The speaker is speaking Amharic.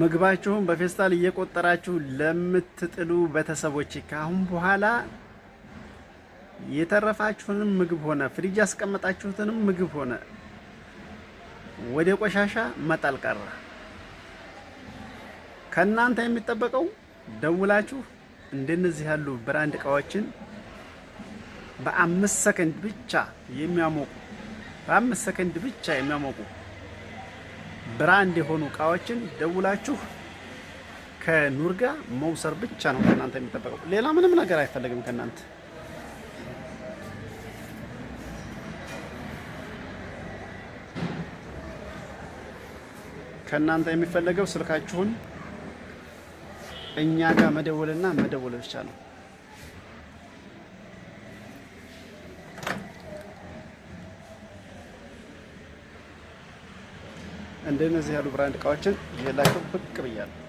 ምግባችሁን በፌስታል እየቆጠራችሁ ለምትጥሉ ቤተሰቦች ካሁን በኋላ የተረፋችሁንም ምግብ ሆነ ፍሪጅ ያስቀመጣችሁትንም ምግብ ሆነ ወደ ቆሻሻ መጣል ቀረ። ከናንተ የሚጠበቀው ደውላችሁ እንደነዚህ ያሉ ብራንድ እቃዎችን በ5 ሰከንድ ብቻ የሚያሞቁ ብራንድ የሆኑ እቃዎችን ደውላችሁ ከኑር ጋር መውሰር ብቻ ነው ከናንተ የሚጠበቀው። ሌላ ምንም ነገር አይፈልግም ከናንተ። ከናንተ የሚፈልገው ስልካችሁን እኛ ጋር መደወልና መደወል ብቻ ነው። እንደነዚህ ያሉ ብራንድ እቃዎችን ይዤላችሁ ብቅ ብያለሁ።